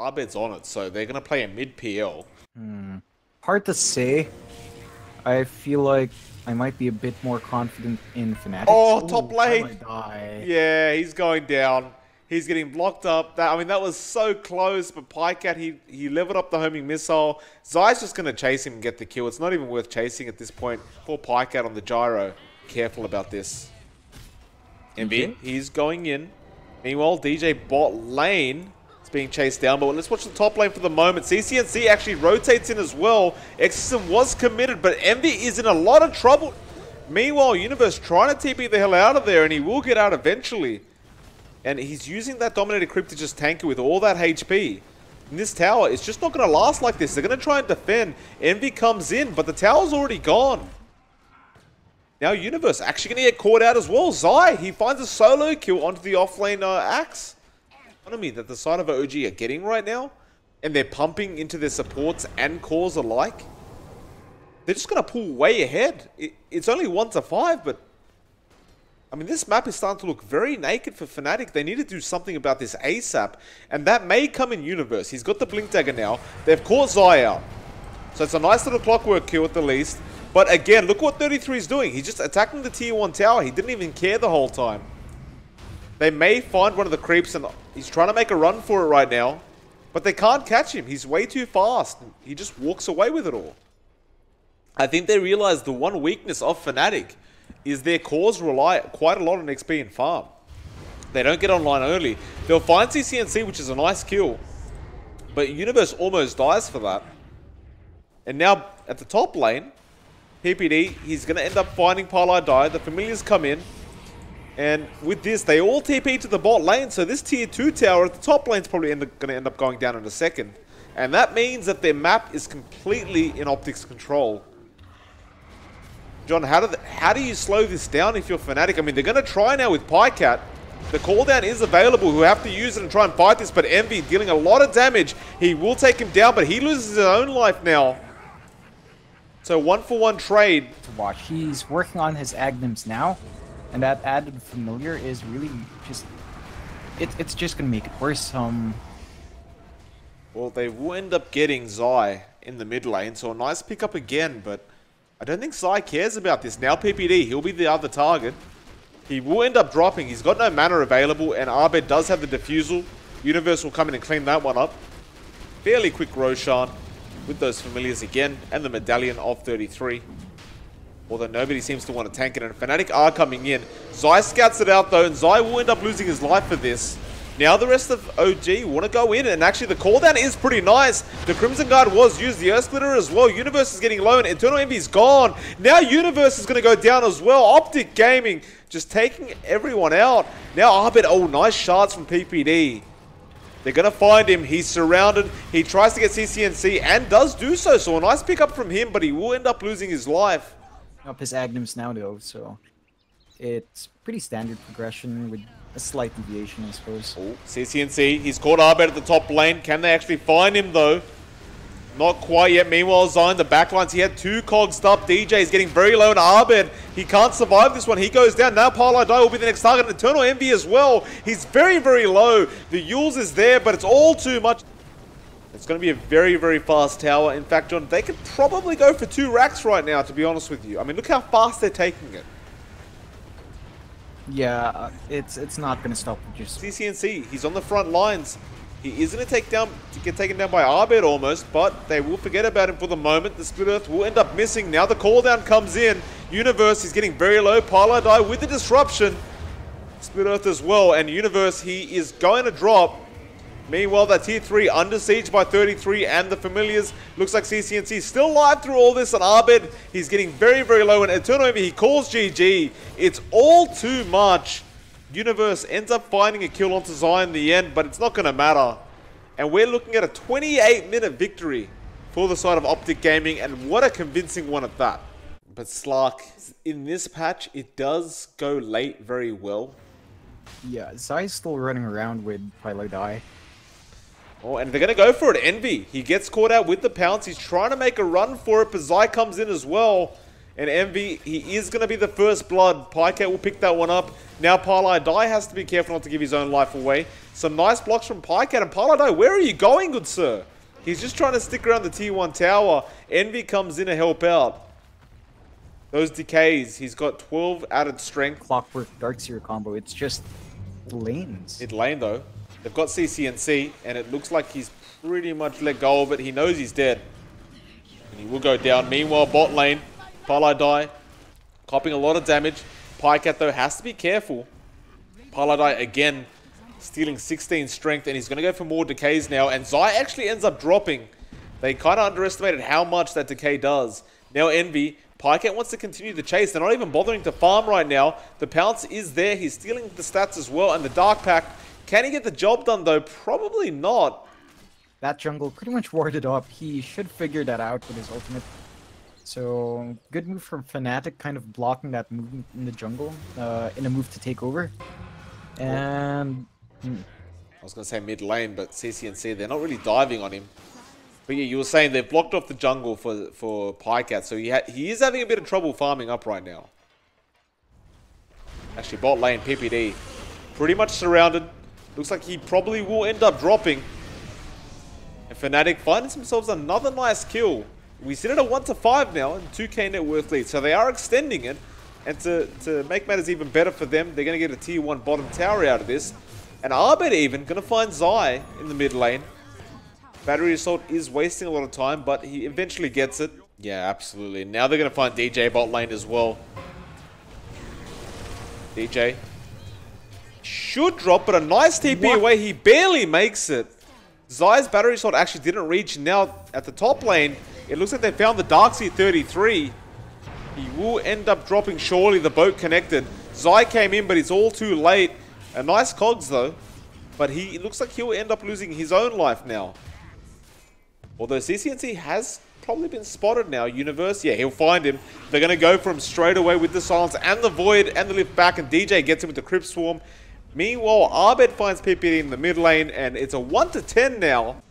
Abed's on it, so they're going to play a mid PL. Hard to say. I feel like I might be a bit more confident in FNATIC. Oh, top lane! I might die. Yeah, he's going down. He's getting blocked up. I mean, that was so close, but Pycat, he leveled up the homing missile. Zai's just going to chase him and get the kill. It's not even worth chasing at this point. Poor Pycat on the gyro. Careful about this. Envy, he's going in. Meanwhile, DJ bot lane is being chased down, but let's watch the top lane for the moment. CCNC actually rotates in as well. Exorcism was committed, but Envy is in a lot of trouble. Meanwhile, Universe trying to TP the hell out of there, and he will get out eventually. And he's using that Dominator Creep to just tank it with all that HP. And this tower is just not going to last like this. They're going to try and defend. Envy comes in, but the tower's already gone. Now Universe actually going to get caught out as well. Zai, he finds a solo kill onto the offlane Axe. Economy that the side of OG are getting right now. And they're pumping into their supports and cores alike. They're just going to pull way ahead. It's only 1-5, but I mean, this map is starting to look very naked for FNATIC. They need to do something about this ASAP. And that may come in Universe. He's got the Blink Dagger now. They've caught Zai out. So it's a nice little clockwork kill at the least. But again, look what 33 is doing. He's just attacking the tier 1 tower. He didn't even care the whole time. They may find one of the creeps and he's trying to make a run for it right now. But they can't catch him. He's way too fast. He just walks away with it all. I think they realize the one weakness of FNATIC is their cores rely quite a lot on XP and farm. They don't get online early. They'll find CCNC, which is a nice kill. But Universe almost dies for that. And now, at the top lane, PPD, he's going to end up finding Parlay Die. The Familiars come in. And with this, they all TP to the bot lane. So this tier 2 tower at the top lane is probably going to end up going down in a second. And that means that their map is completely in OPTIC's control. John, how do you slow this down if you're FNATIC? I mean, they're going to try now with Pycat. The cooldown is available. Who have to use it and try and fight this. But Envy dealing a lot of damage. He will take him down, but he loses his own life now. So 1-for-1 trade. To watch. He's working on his Agnims now. And that added familiar is really just... It's just going to make it worse. Well, they will end up getting Zai in the mid lane. So a nice pickup again, but I don't think Zai cares about this. Now PPD, he'll be the other target. He will end up dropping. He's got no mana available, and Abed does have the defusal. Universe will come in and clean that one up. Fairly quick Roshan with those familiars again, and the medallion of 33. Although nobody seems to want to tank it, and FNATIC are coming in. Zai scouts it out though, and Zai will end up losing his life for this. Now the rest of OG want to go in, and actually the cooldown is pretty nice. The Crimson Guard was used, the Earth Splitter as well. Universe is getting low, and Eternal Envy's gone. Now Universe is going to go down as well. OPTIC Gaming just taking everyone out. Now Abed, oh, nice shots from PPD. They're going to find him. He's surrounded. He tries to get CCNC and does do so. So a nice pickup from him, but he will end up losing his life. Up his Agnims now though, so it's pretty standard progression with a slight deviation, I suppose. Oh, CCNC, he's caught Abed at the top lane. Can they actually find him though? Not quite yet. Meanwhile, Zai in the backlines, he had 2 cogs up. DJ is getting very low, and Abed, he can't survive this one. He goes down. Now Parlay Die will be the next target. And Eternal Envy as well. He's very, very low. The Yules is there, but it's all too much. It's going to be a very, very fast tower. In fact, John, they could probably go for 2 racks right now, to be honest with you. I mean, look how fast they're taking it. Yeah, it's not going to stop just... CCNC, he's on the front lines. He is going to get taken down by Abed almost, but they will forget about him for the moment. The Split Earth will end up missing. Now the call down comes in. Universe is getting very low. Parlay Die with the disruption. Split Earth as well, and Universe, he is going to drop. Meanwhile, that tier 3 under siege by 33 and the Familiars. Looks like CCNC still alive through all this, and Abed, he's getting very, very low. And Eternal Envy, he calls GG. It's all too much. Universe ends up finding a kill onto Zai in the end, but it's not going to matter. And we're looking at a 28-minute victory for the side of OPTIC Gaming, and what a convincing one at that. But Slark, in this patch, it does go late very well. Yeah, Zai's still running around with Parlay Die. Oh, and they're going to go for it. Envy, he gets caught out with the pounce. He's trying to make a run for it, but Zai comes in as well. And Envy, he is going to be the first blood. Pycat will pick that one up. Now Paladai has to be careful not to give his own life away. Some nice blocks from Pycat. And Paladai, where are you going, good sir? He's just trying to stick around the tier 1 tower. Envy comes in to help out. Those decays, he's got 12 added strength. Clockwork Darkseer combo, it's just lanes. Mid lane though. They've got CCNC, and it looks like he's pretty much let go of it. He knows he's dead. And he will go down. Meanwhile, bot lane, Paladai copping a lot of damage. Pycat though has to be careful. Paladai again stealing 16 strength, and he's going to go for more decays now. And Zai actually ends up dropping. They kind of underestimated how much that decay does. Now Envy, Pycat wants to continue the chase. They're not even bothering to farm right now. The pounce is there. He's stealing the stats as well. And the Dark Pack, can he get the job done though? Probably not. That jungle pretty much warded up. He should figure that out with his ultimate. So, good move from FNATIC, kind of blocking that movement in the jungle in a move to take over. And... I was going to say mid lane, but CCNC, they're not really diving on him. But yeah, you were saying they've blocked off the jungle for Pycat, so he is having a bit of trouble farming up right now. Actually, bot lane, PPD, pretty much surrounded. Looks like he probably will end up dropping. And FNATIC finds themselves another nice kill. We sit at a 1-5 now, and 2k net worth lead. So they are extending it. And to make matters even better for them, they're going to get a tier 1 bottom tower out of this. And Arbet even going to find Zai in the mid lane. Battery Assault is wasting a lot of time, but he eventually gets it. Yeah, absolutely. Now they're going to find DJ bot lane as well. DJ should drop, but a nice TP away. He barely makes it. Zai's Battery Assault actually didn't reach. Now at the top lane, it looks like they found the Darkseer 33. He will end up dropping surely. The boat connected. Zai came in, but it's all too late. A nice cogs though, but it looks like he'll end up losing his own life now. Although CCNC has probably been spotted now. Universe, yeah, he'll find him. They're going to go for him straight away with the silence and the void and the lift back, and DJ gets him with the Crypt Swarm. Meanwhile, Arbet finds PPD in the mid lane, and it's a 1-10 now.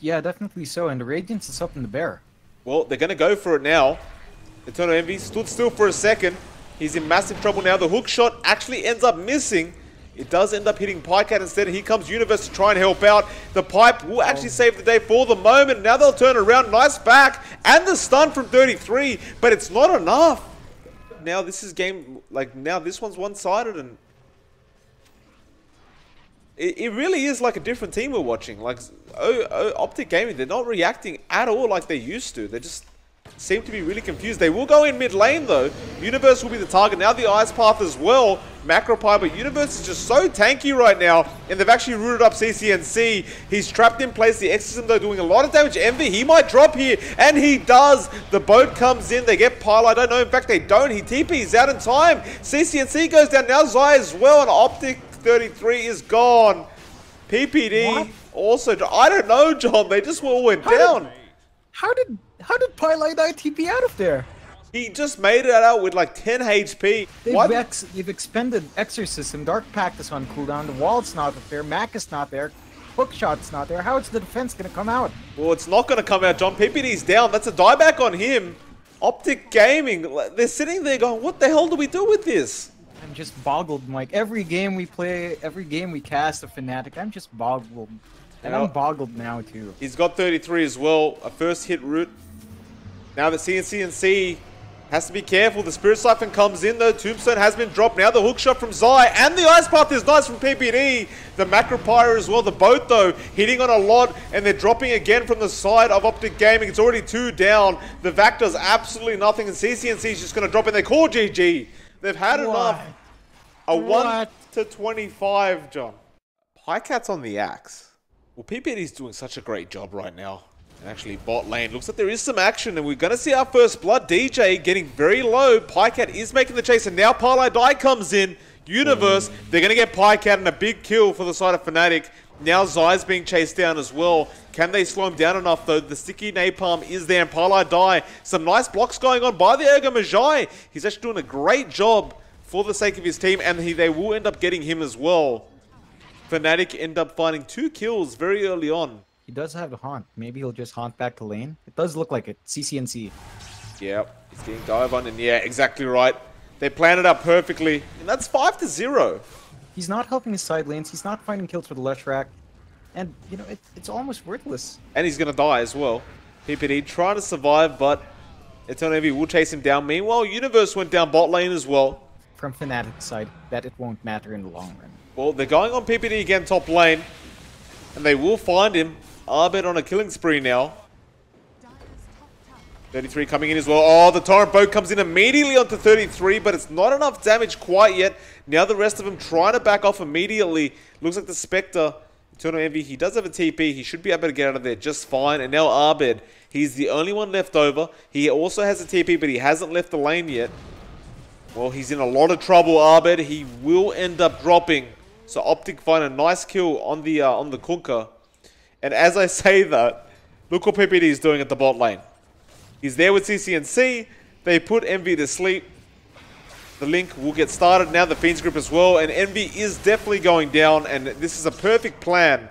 Yeah, definitely so, and the Radiance is up in the bear. Well, they're going to go for it now. Eternal Envy stood still for a second. He's in massive trouble now. The hook shot actually ends up missing. It does end up hitting Pycat instead. Here comes Universe to try and help out. The pipe will actually save the day for the moment. Now they'll turn around. Nice back. And the stun from 33. But it's not enough. Now this is game... now this one's one-sided. And it really is like a different team we're watching. OPTIC Gaming, they're not reacting at all like they used to. They just seem to be really confused. They will go in mid lane though. Universe will be the target. Now the Ice Path as well. Macropie, but Universe is just so tanky right now. And they've actually rooted up CCNC. He's trapped in place. The Exorcism though doing a lot of damage. Envy, he might drop here. And he does. The boat comes in. They get Pile. I don't know. In fact, they don't. He TP's out in time. CCNC goes down. Now Zai as well. And OPTIC 33 is gone. PPD what? Also. I don't know, John. They just all went down. How did Pylai TP out of there? He just made it out with like 10 HP. They've expended Exorcism, Dark Pact is on cooldown, the Wall's not there, Mac is not there, Hookshot's not there. How is the defense going to come out? Well, it's not going to come out, John. PPD's down. That's a dieback on him. OPTIC Gaming, they're sitting there going, what the hell do we do with this? I'm just boggled, Mike. Every game we play, every game we cast a FNATIC, I'm just boggled. And I'm boggled now too. He's got 33 as well. A first hit route. Now the CNC has to be careful. The Spirit Siphon comes in though. Tombstone has been dropped. Now the hook shot from Zai. And the Ice Path is nice from PPD. The Macropyre as well. The boat though hitting on a lot. And they're dropping again from the side of OPTIC Gaming. It's already 2 down. The Vac does absolutely nothing. And CCNC is just going to drop in. They call GG. They've had enough. A 1-25, John. Pycat's on the axe. Well, PPD's doing such a great job right now. And actually, bot lane looks like there is some action, and we're going to see our first blood. DJ getting very low. Pycat is making the chase, and now Paladai comes in. Universe, they're going to get Pycat and a big kill for the side of FNATIC. Now Zai's being chased down as well. Can they slow him down enough, though? The sticky napalm is there, and Paladai. Some nice blocks going on by the Ergo Magi. He's actually doing a great job for the sake of his team, and they will end up getting him as well. FNATIC end up finding 2 kills very early on. He does have a haunt. Maybe he'll just haunt back to lane. It does look like it. CCNC. Yep. He's getting dive on, and yeah, exactly right. They planned it out perfectly, and that's 5-0. He's not helping his side lanes. He's not finding kills for the Leshrac. And, you know, it's almost worthless. And he's going to die as well. PPD trying to survive, but Eternal Envy will chase him down. Meanwhile, Universe went down bot lane as well. From FNATIC's side, that it won't matter in the long run. Well, they're going on PPD again top lane. And they will find him. Arbed on a killing spree now. 33 coming in as well. Oh, the Torrent Boat comes in immediately onto 33, but it's not enough damage quite yet. Now the rest of them trying to back off immediately. Looks like the Spectre, Eternal Envy, he does have a TP. He should be able to get out of there just fine. And now Arbed, he's the only one left over. He also has a TP, but he hasn't left the lane yet. Well, he's in a lot of trouble, Arbed. He will end up dropping. So OPTIC find a nice kill on the Kunkka. And as I say that, look what PPD is doing at the bot lane. He's there with CCNC. They put Envy to sleep. The link will get started now, the Fiends group as well. And Envy is definitely going down. And this is a perfect plan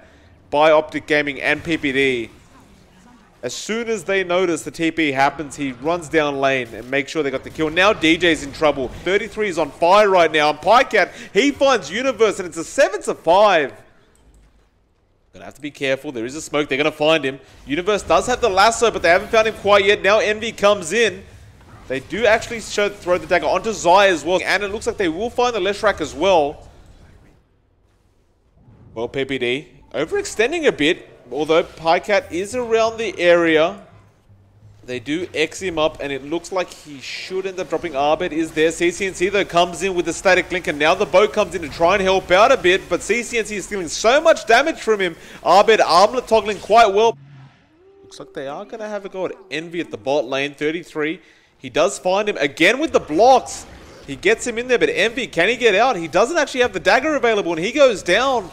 by OPTIC Gaming and PPD. As soon as they notice the TP happens, he runs down lane and makes sure they got the kill. Now DJ's in trouble. 33 is on fire right now. And Pycat, he finds Universe, and it's a 7-5. Gonna have to be careful. There is a smoke. They're gonna find him. Universe does have the lasso, but they haven't found him quite yet. Now Envy comes in. They do actually throw the dagger onto Zai as well. And it looks like they will find the Leshrac as well. Well, PPD overextending a bit. Although Pycat is around the area. They do X him up, and it looks like he should end up dropping. Arbed is there. CCNC, though, comes in with the static link, and now the boat comes in to try and help out a bit, but CCNC is stealing so much damage from him. Arbed armlet toggling quite well. Looks like they are going to have a go at Envy at the bot lane. 33. He does find him again with the blocks. He gets him in there, but Envy, can he get out? He doesn't actually have the dagger available, and he goes down.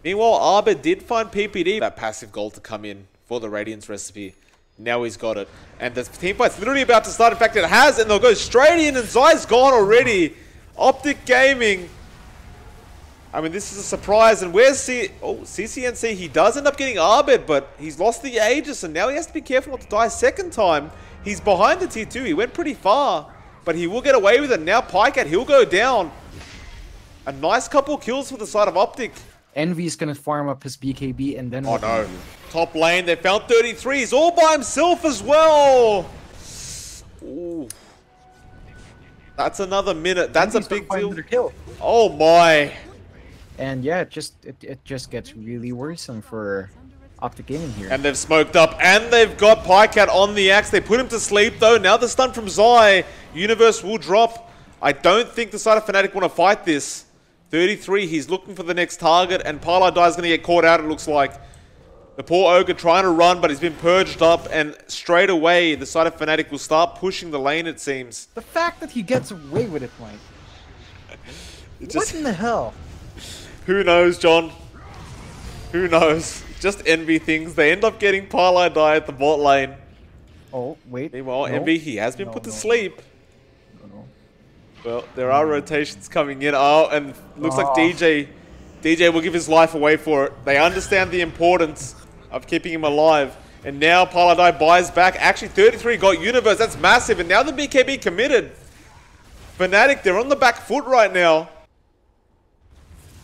Meanwhile, Arbed did find PPD. That passive gold to come in for the Radiance recipe. Now he's got it. And the team fight's literally about to start. In fact, it has, and they'll go straight in, and Zai's gone already. OPTIC Gaming. I mean, this is a surprise. And where's CCNC? He does end up getting Arbed, but he's lost the Aegis, and now he has to be careful not to die a second time. He's behind the T2. He went pretty far, but he will get away with it. Now Pycat, he'll go down. A nice couple kills for the side of OPTIC. Envy's gonna farm up his BKB, and then... Oh no. Top lane, they found 33. He's all by himself as well. Ooh. That's another minute. That's a big deal. Oh my. And yeah, it just gets really worrisome for OPTIC Gaming here. And they've smoked up, and they've got Pycat on the axe. They put him to sleep though. Now the stun from Zai. Universe will drop. I don't think the side of FNATIC want to fight this. 33, he's looking for the next target, and Paladai is going to get caught out, it looks like. The poor Ogre trying to run, but he's been purged up, and straight away, the side of FNATIC will start pushing the lane, it seems. The fact that he gets away with it, Mike. What in the hell? Who knows, John? Who knows? Just Envy things. They end up getting Paladai at the bot lane. Oh, wait. Meanwhile, no. Envy, he has been put to sleep. Well, there are rotations coming in. Oh, and looks like DJ will give his life away for it. They understand the importance of keeping him alive. And now Paladai buys back. Actually, 33 got Universe. That's massive. And now the BKB committed. FNATIC, they're on the back foot right now.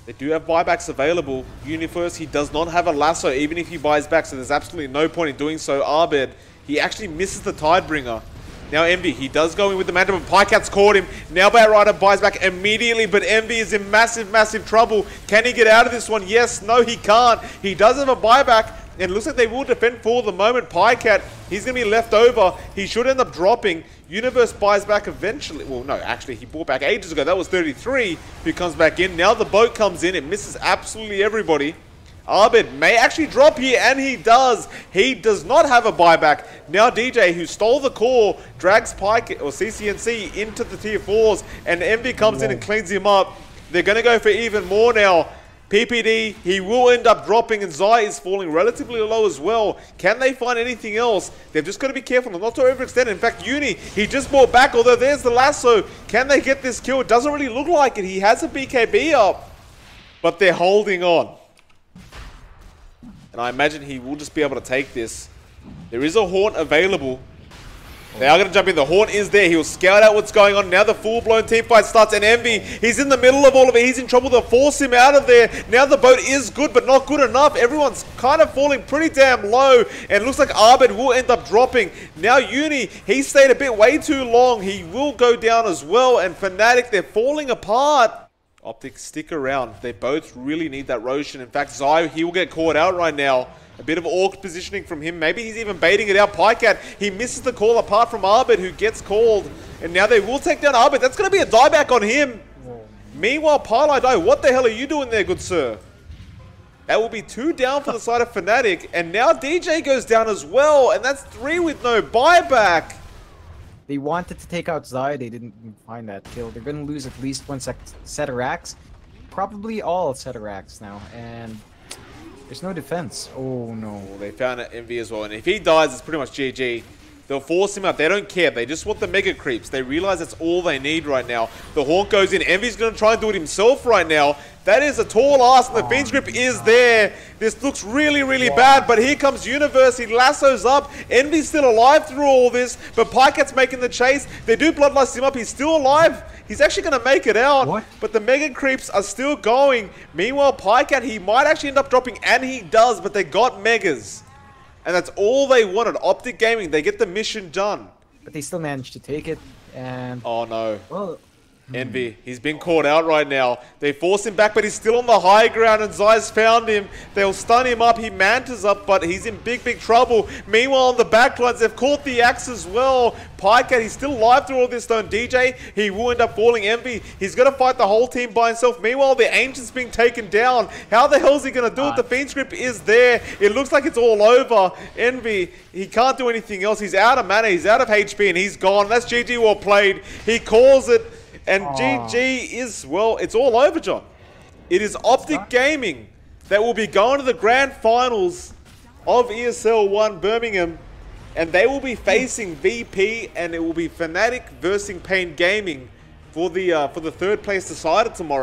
They do have buybacks available. Universe, he does not have a lasso, even if he buys back. So there's absolutely no point in doing so. Arbed, he actually misses the Tidebringer. Now Envy, he does go in with the Mantle, but Pycat's caught him. Now Batrider buys back immediately, but Envy is in massive, massive trouble. Can he get out of this one? Yes, no, he can't. He does have a buyback, and it looks like they will defend for the moment. Pycat, he's going to be left over. He should end up dropping. Universe buys back eventually. Well, no, actually, he bought back ages ago. That was 33 who comes back in. Now the boat comes in. It misses absolutely everybody. Arbed may actually drop here, and he does. He does not have a buyback. Now DJ, who stole the core, drags Pycat or CCNC into the tier 4s, and Envy comes in and cleans him up. They're going to go for even more now. PPD, he will end up dropping, and Zai is falling relatively low as well. Can they find anything else? They've just got to be careful not to overextend. In fact, Uni, he just bought back, although there's the lasso. Can they get this kill? It doesn't really look like it. He has a BKB up, but they're holding on. And I imagine he will just be able to take this. There is a Haunt available. They are going to jump in. The Horn is there. He'll scout out what's going on. Now the full-blown team fight starts. And Envy, he's in the middle of all of it. He's in trouble. They'll force him out of there. Now the boat is good, but not good enough. Everyone's kind of falling pretty damn low. And it looks like Arbed will end up dropping. Now Uni, he stayed a bit way too long. He will go down as well. And FNATIC, they're falling apart. OPTIC, stick around. They both really need that Roshan. In fact, Zai, he will get caught out right now. A bit of awkward positioning from him. Maybe he's even baiting it out. Pycat, he misses the call apart from Arbed, who gets called. And now they will take down Arbed. That's going to be a dieback on him. Meanwhile, Pylai, what the hell are you doing there, good sir? That will be 2 down for the side of FNATIC. And now DJ goes down as well. And that's 3 with no buyback. They wanted to take out Zai. They didn't find that kill. They're going to lose at least one set of racks. Probably all set of racks now. And there's no defense. Oh no. They found an Envy as well. And if he dies, it's pretty much GG. They'll force him out. They don't care. They just want the mega creeps. They realize that's all they need right now. The Hawk goes in. Envy's going to try and do it himself right now. That is a tall ass, and the Fiend's Grip is there. This looks really, really bad, but here comes Universe. He lassos up. Envy's still alive through all this, but Pycat's making the chase. They do Bloodlust him up. He's still alive. He's actually going to make it out, but the Mega Creeps are still going. Meanwhile, Pycat, he might actually end up dropping, and he does, but they got Megas. And that's all they wanted. OPTIC Gaming, they get the mission done. But they still managed to take it, and... Oh no. Well... Envy, he's been caught out right now. They force him back, but he's still on the high ground, and Zai's found him. They'll stun him up. He mantas up, but he's in big, big trouble. Meanwhile, on the backlines, they've caught the axe as well. Pycat, he's still alive through all this, though. DJ, he will end up falling. Envy, he's going to fight the whole team by himself. Meanwhile, the Ancient's being taken down. How the hell is he going to do it? The Fiend's Grip is there. It looks like it's all over. Envy, he can't do anything else. He's out of mana. He's out of HP, and he's gone. That's GG well played. He calls it. And GG is, well, it's all over, John. It is OPTIC Gaming that will be going to the grand finals of ESL 1 Birmingham. And they will be facing VP, and it will be FNATIC versus Pain Gaming for the third place decider tomorrow.